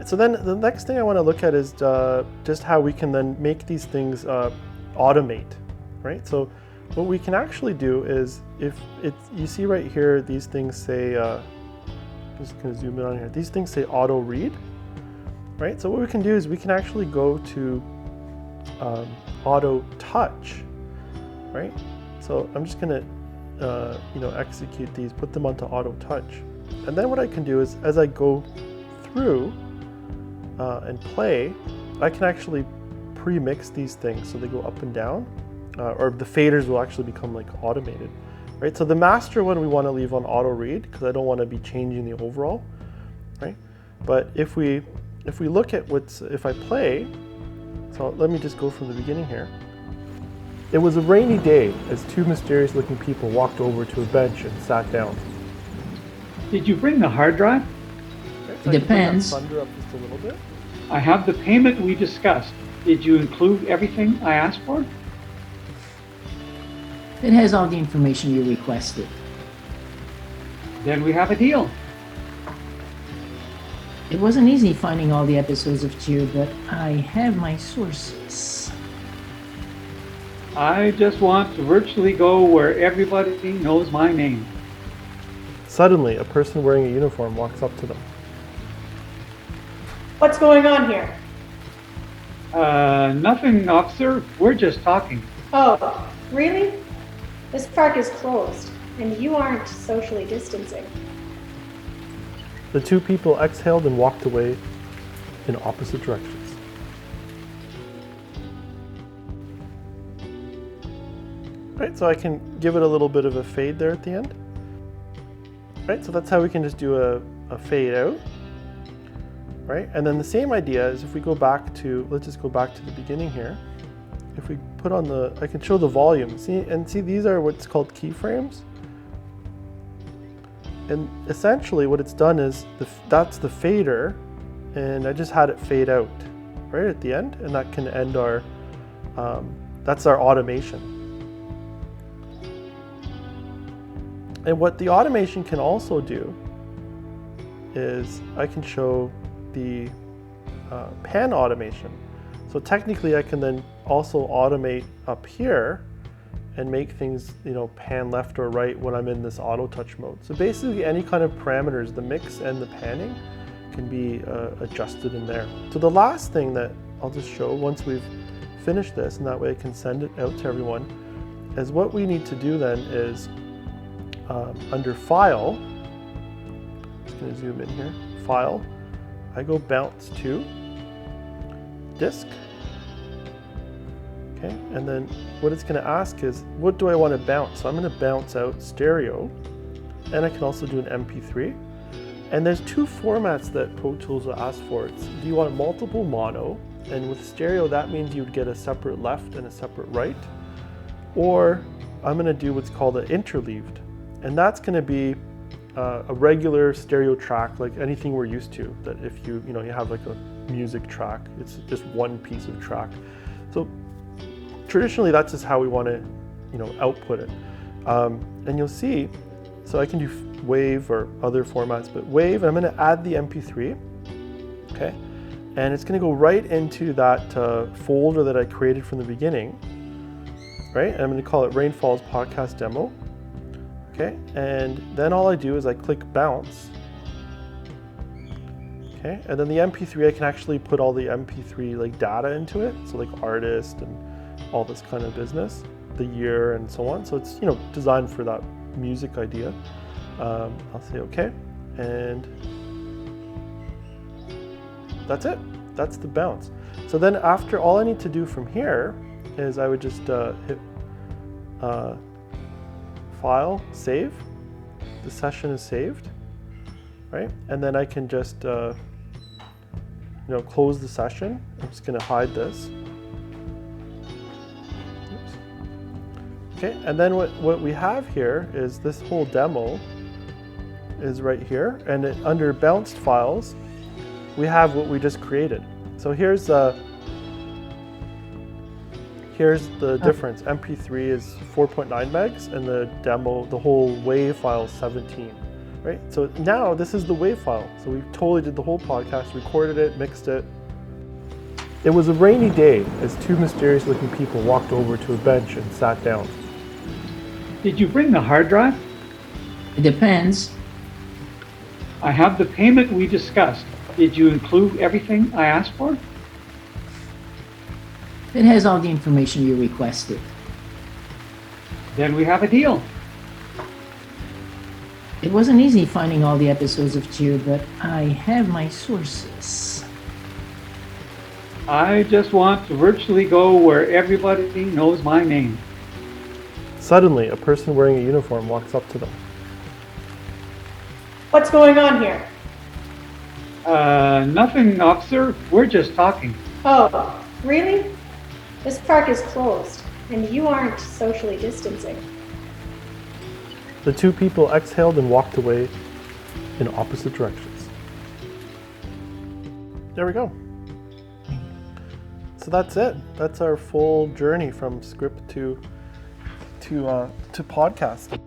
So then the next thing I want to look at is just how we can then make these things automate, right? So what we can actually do is, if you see right here, these things say, I'm just going to zoom in on here, these things say auto read, right? So what we can do is we can actually go to auto touch, right? So I'm just going to execute these, put them onto auto touch. And then what I can do is, as I go through and play, I can actually pre-mix these things so they go up and down, or the faders will actually become like automated, right? So the master one we want to leave on auto read because I don't want to be changing the overall, right? But if we look at if I play, so let me just go from the beginning here. It was a rainy day as two mysterious looking people walked over to a bench and sat down. Did you bring the hard drive? Okay, so It depends. Thunder up just a little bit. I have the payment we discussed. Did you include everything I asked for? It has all the information you requested. Then we have a deal. It wasn't easy finding all the episodes of Cheer, but I have my sources. I just want to virtually go where everybody knows my name. Suddenly, a person wearing a uniform walks up to them. What's going on here? Nothing, officer. We're just talking. Oh, really? This park is closed, and you aren't socially distancing. The two people exhaled and walked away in opposite directions. Right, so I can give it a little bit of a fade there at the end. Right, so that's how we can just do a fade out. Right, and then the same idea is if we go back to, let's just go back to the beginning here. If we put on I can show the volume. See, these are what's called keyframes. And essentially what it's done is, that's the fader, and I just had it fade out right at the end, and that can end our, that's our automation. And what the automation can also do is I can show the pan automation. So technically I can then also automate up here and make things, pan left or right when I'm in this auto touch mode. So basically any kind of parameters, the mix and the panning can be adjusted in there. So the last thing that I'll just show once we've finished this, and that way I can send it out to everyone, is what we need to do then is under File, just going to zoom in here, File, I go bounce to disk. Okay, and then what it's going to ask is, what do I want to bounce? So I'm going to bounce out stereo, and I can also do an MP3. And there's two formats that Pro Tools will ask for. Do you want multiple mono? And with stereo, that means you'd get a separate left and a separate right. Or I'm going to do what's called an interleaved. And that's going to be a regular stereo track, like anything we're used to. That if you have like a music track, it's just one piece of track. So traditionally, that's just how we want to, output it. And you'll see, so I can do WAV or other formats, but WAV, I'm going to add the MP3, okay? And it's going to go right into that folder that I created from the beginning, right? And I'm going to call it Rainfall's Podcast Demo, okay? And then all I do is I click bounce, okay? And then the MP3, I can actually put all the MP3 like data into it, so like artist and all this kind of business, the year and so on. So it's designed for that music idea. I'll say okay, and that's it. That's the bounce. So then after, all I need to do from here is I would just hit File, Save. The session is saved, right? And then I can just close the session. I'm just going to hide this. Okay, and then what we have here is this whole demo is right here, and under bounced files, we have what we just created. So here's the difference. MP3 is 4.9 megs, and the demo, the whole WAV file is 17. right? So now this is the WAV file. So we totally did the whole podcast, recorded it, mixed it. It was a rainy day as two mysterious looking people walked over to a bench and sat down. Did you bring the hard drive? It depends. I have the payment we discussed. Did you include everything I asked for? It has all the information you requested. Then we have a deal. It wasn't easy finding all the episodes of Cheer, but I have my sources. I just want to virtually go where everybody knows my name. Suddenly, a person wearing a uniform walks up to them. What's going on here? Nothing, officer. We're just talking. Oh, really? This park is closed, and you aren't socially distancing. The two people exhaled and walked away in opposite directions. There we go. So that's it. That's our full journey from script to podcast.